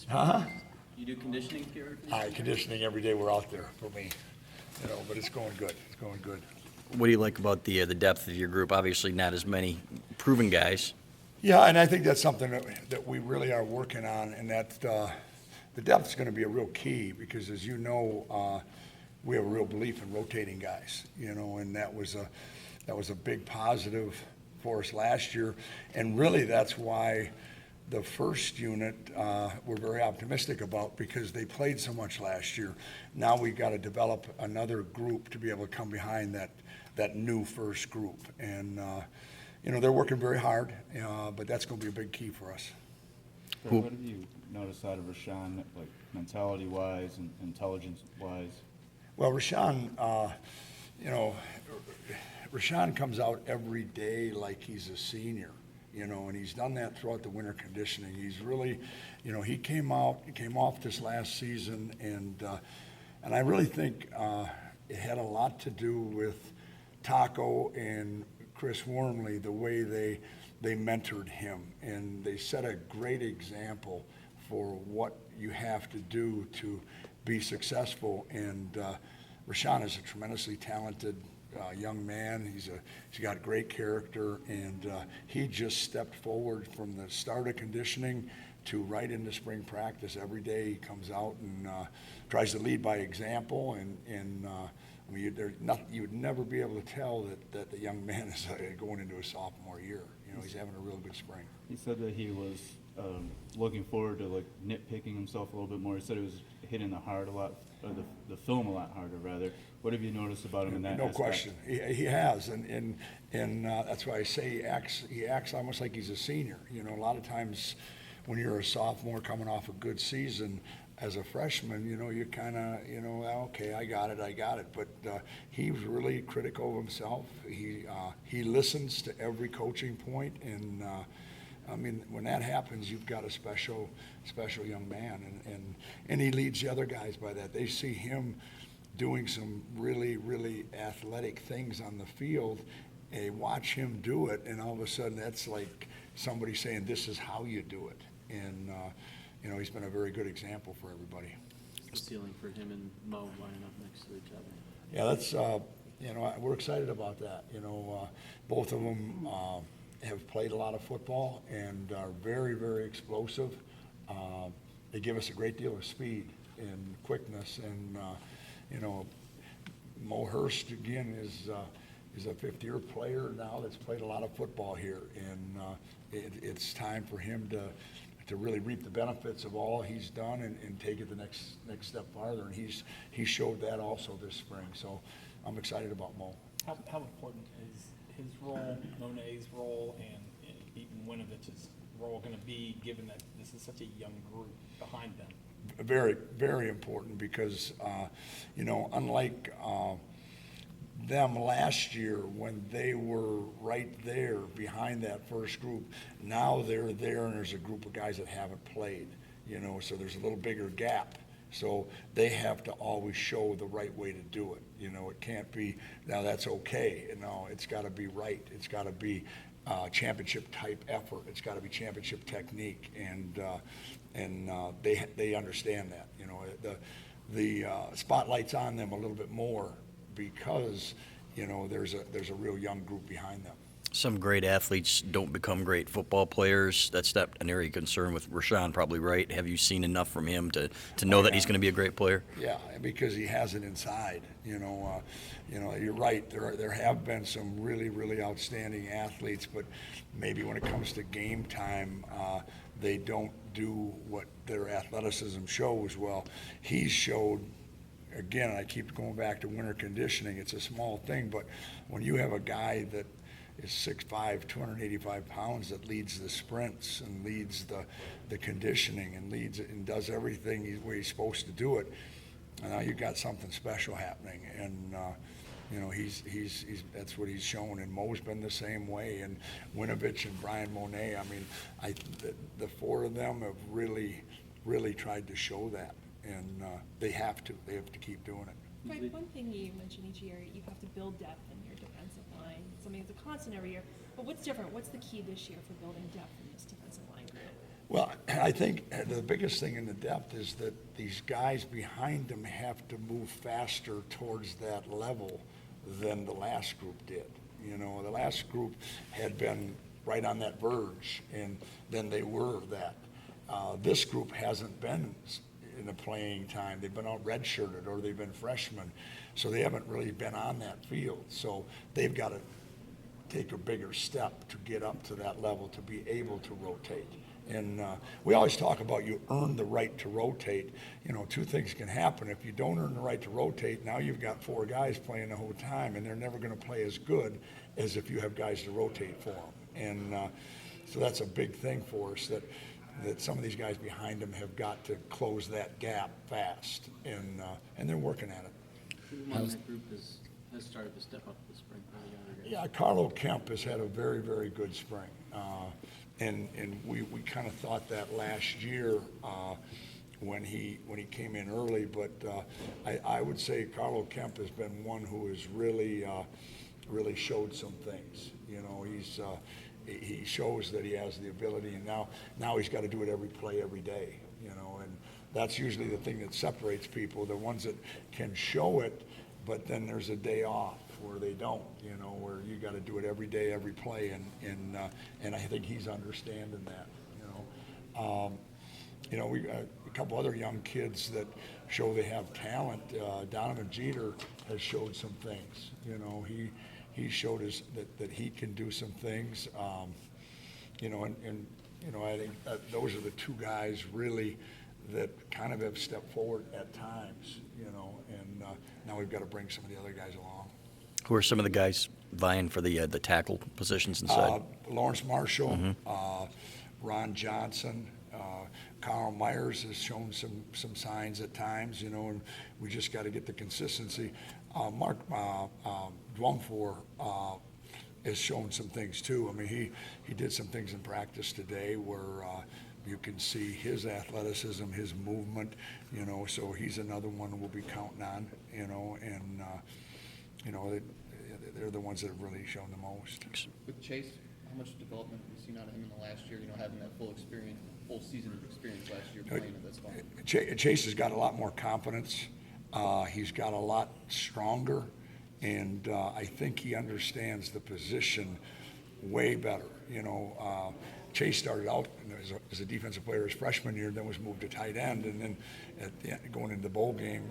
Huh? You do conditioning here? Conditioning every day. We're out there for me, but it's going good. It's going good. What do you like about the depth of your group? Obviously, not as many proven guys. Yeah, and I think that's something that we really are working on, and that the depth is going to be a real key because, as you know, we have a real belief in rotating guys, and that was a big positive for us last year, and really that's why the first unit we're very optimistic about because they played so much last year. Now we've got to develop another group to be able to come behind that new first group, and they're working very hard, but that's going to be a big key for us. What have you noticed out of Rashawn, like mentality-wise and intelligence-wise? Well, Rashawn, Rashawn comes out every day like he's a senior, and he's done that throughout the winter conditioning. He's really, he came off this last season, and I really think it had a lot to do with Taco and Chris Wormley, the way they mentored him, and they set a great example for what you have to do to be successful. And Rashawn is a tremendously talented young man. He's got great character, and he just stepped forward from the start of conditioning to right into spring practice. Every day he comes out and tries to lead by example, and I mean, you would never be able to tell that the young man is going into a sophomore year. He's having a real good spring. He said that he was looking forward to like nitpicking himself a little bit more. He said he was hitting the hard a lot, or the film a lot harder rather. What have you noticed about him in that No aspect? question, he has, and that's why I say he acts almost like he's a senior. A lot of times when you're a sophomore coming off a good season, as a freshman, you kind of, okay, I got it. But he was really critical of himself. He listens to every coaching point, and I mean, when that happens, you've got a special young man, and he leads the other guys by that. They see him doing some really, really athletic things on the field. They watch him do it, and all of a sudden, that's like somebody saying, "This is how you do it." And he's been a very good example for everybody. It's appealing for him and Mo lining up next to each other. Yeah, that's we're excited about that. Both of them have played a lot of football and are very, very explosive. They give us a great deal of speed and quickness, and Mo Hurst again is a fifth-year player now that's played a lot of football here, and it's time for him to really reap the benefits of all he's done and take it the next step farther. And he showed that also this spring. So I'm excited about Mo. How important is his role, Monet's role, and Eaton Winovich's role going to be, given that this is such a young group behind them? Very, very important because, unlike them last year when they were right there behind that first group, now they're there and there's a group of guys that haven't played, so there's a little bigger gap. So they have to always show the right way to do it. It can't be, now that's okay. It's got to be right. It's got to be championship type effort. It's got to be championship technique, and they understand that. The spotlight's on them a little bit more because there's a real young group behind them. Some great athletes don't become great football players. That's not an area of concern with Rashawn, probably, right? Have you seen enough from him to know that he's going to be a great player? Yeah, because he has it inside. You're right. There have been some really, really outstanding athletes, but maybe when it comes to game time, they don't do what their athleticism shows. Well, he's showed. Again, I keep going back to winter conditioning. It's a small thing, but when you have a guy that is 6'5", 285 pounds that leads the sprints and leads the conditioning and leads it and does everything where he's supposed to do it, and now you've got something special happening. And he's that's what he's shown. And Mo's been the same way. And Winovich and Brian Monet. I mean, the four of them have really, really tried to show that. And they have to keep doing it. Right, one thing you mention each year, you have to build depth in your defensive line. Something that's a constant every year. But what's different? What's the key this year for building depth in this defensive line group? Well, I think the biggest thing in the depth is that these guys behind them have to move faster towards that level than the last group did. You know, the last group had been right on that verge, and then they were that. This group hasn't been in the playing time. They've been out redshirted or they've been freshmen, so they haven't really been on that field. So they've got to take a bigger step to get up to that level to be able to rotate. And we always talk about you earn the right to rotate. You know, two things can happen. If you don't earn the right to rotate, now you've got 4 guys playing the whole time, and they're never going to play as good as if you have guys to rotate for them. And so that's a big thing for us, that some of these guys behind them have got to close that gap fast, and they're working at it. Who among that group has started to step up this spring for the younger guys? Yeah, Carlo Kemp has had a very, very good spring. And we kind of thought that last year when he came in early, but I would say Carlo Kemp has been one who has really showed some things. You know, he shows that he has the ability, and now he's got to do it every play, every day. You know, and that's usually the thing that separates people, the ones that can show it, but then there's a day off where they don't, you know, where you got to do it every day, every play, and I think he's understanding that, you know. We got a couple other young kids that show they have talent. Donovan Jeter has showed some things, you know. He showed us that he can do some things, you know, and you know, I think those are the 2 guys really that kind of have stepped forward at times, you know, and now we've got to bring some of the other guys along. Who are some of the guys vying for the tackle positions inside? Lawrence Marshall, Ron Johnson, Carl Myers has shown some signs at times, you know, and we just got to get the consistency. Mark Dwumfor has shown some things too. I mean, he did some things in practice today where you can see his athleticism, his movement, you know, so he's another one we'll be counting on, you know, and you know, they're the ones that have really shown the most. With Chase, how much development have you seen out of him in the last year? You know, having that full season of experience last year playing at this spot. Chase has got a lot more confidence. He's got a lot stronger, and I think he understands the position way better. You know, Chase started out as a defensive player his freshman year, then was moved to tight end, and then at the end, going into the bowl game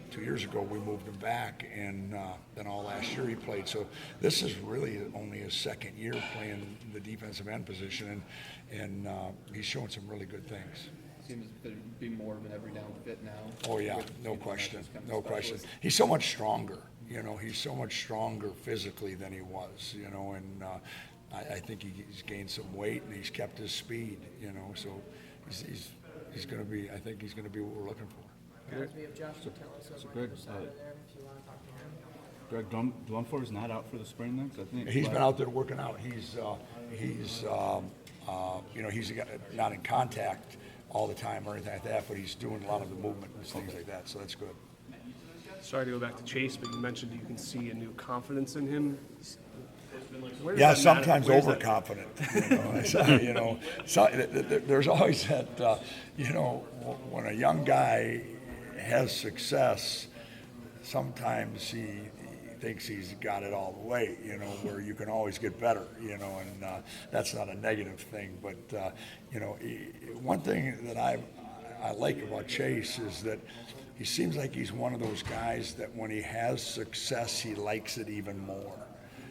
2 years ago, we moved him back, and then all last year he played. So this is really only his second year playing the defensive end position, and he's showing some really good things. Seems to be more of an every down fit now. Oh yeah, no question, no question. He's so much stronger, you know. He's so much stronger physically than he was, you know, and I think he's gained some weight and he's kept his speed, you know. So he's going to be. I think he's going to be what we're looking for. Guys, we have Josh Mattison So over Greg, the side of there, if you want to talk to him. Greg Dwumfor is not out for the spring then? 'Cause I think He's been out there working out. He's you know, he's not in contact all the time or anything like that, but he's doing a lot of the movement and things like that. So that's good. Sorry to go back to Chase, but you mentioned you can see a new confidence in him. Where does Yeah, that sometimes where's that- overconfident. You know, there's always that. You know, when a young guy has success, sometimes he thinks he's got it all the way. You know, where you can always get better. You know, and that's not a negative thing. But you know, one thing that I like about Chase is that he seems like he's one of those guys that when he has success, he likes it even more.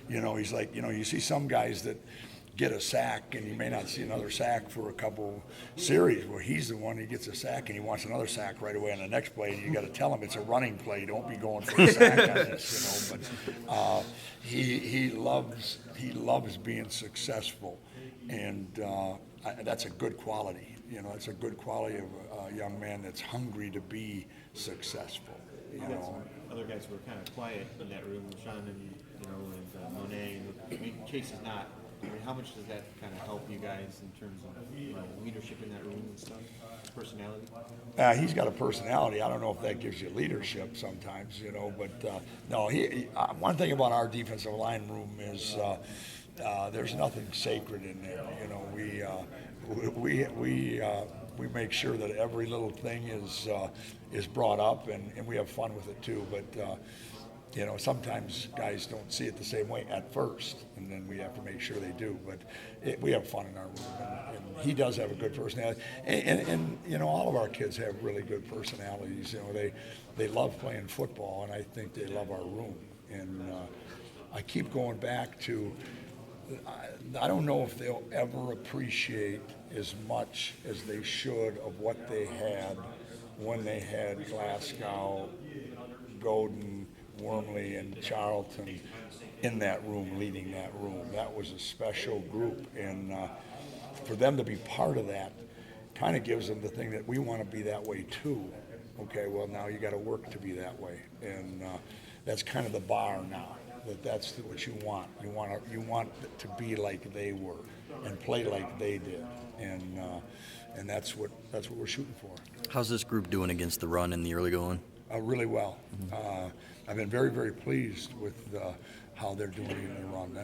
You know, he's like, you know, you see some guys that get a sack and you may not see another sack for a couple series, where he's the one who gets a sack and he wants another sack right away on the next play, and you got to tell him it's a running play. Don't be going for a sack on this, you know. But he loves being successful, and that's a good quality. You know, it's a good quality of a young man that's hungry to be successful. You know. Other guys were kind of quiet in that room, Sean and Monet. I mean, Chase is not. I mean, how much does that kind of help you guys in terms of leadership in that room and stuff, personality? He's got a personality. I don't know if that gives you leadership sometimes, you know. But no, one thing about our defensive line room is there's nothing sacred in there. You know, we make sure that every little thing is brought up, and we have fun with it too. But you know, sometimes guys don't see it the same way at first, and then we have to make sure they do. But we have fun in our room, and he does have a good personality. And you know, all of our kids have really good personalities. You know, they love playing football, and I think they love our room. And I keep going back to, I don't know if they'll ever appreciate as much as they should of what they had when they had Glasgow, Godin, Wormley, and Charlton in that room, leading that room. That was a special group, and for them to be part of that kind of gives them the thing that we want to be that way too. Okay, well, now you got to work to be that way, and that's kind of the bar now. That's what you want. You want to be like they were and play like they did, and that's what we're shooting for. How's this group doing against the run in the early going? Really well. I've been very, very pleased with how they're doing in the run.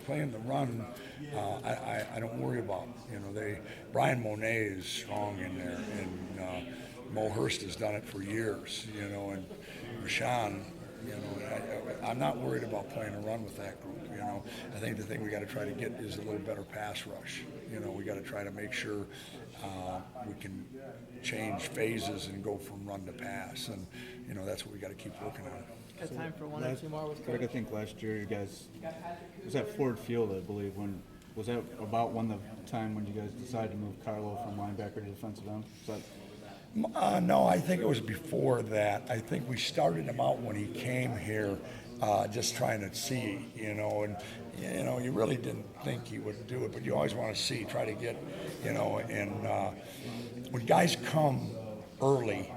Playing the run, I don't worry about. You know, Brian Monet is strong in there, and Mo Hurst has done it for years. You know, and Rashawn. You know, I'm not worried about playing a run with that group. You know, I think the thing we got to try to get is a little better pass rush. You know, we got to try to make sure we can change phases and go from run to pass, and you know that's what we got to keep working on. Got time for one or two more with Greg, I think last year you guys was at Ford Field, I believe. When was that about the time when you guys decided to move Carlo from linebacker to defensive end? No, I think it was before that. I think we started him out when he came here, just trying to see, you know, and you know, you really didn't think he would do it, but you always want to see, try to get, you know, and when guys come early,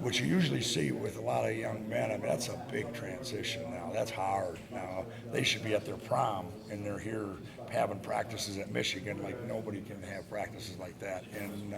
which you usually see with a lot of young men, I mean, that's a big transition now. That's hard. Now, they should be at their prom, and they're here having practices at Michigan like nobody can have practices like that. And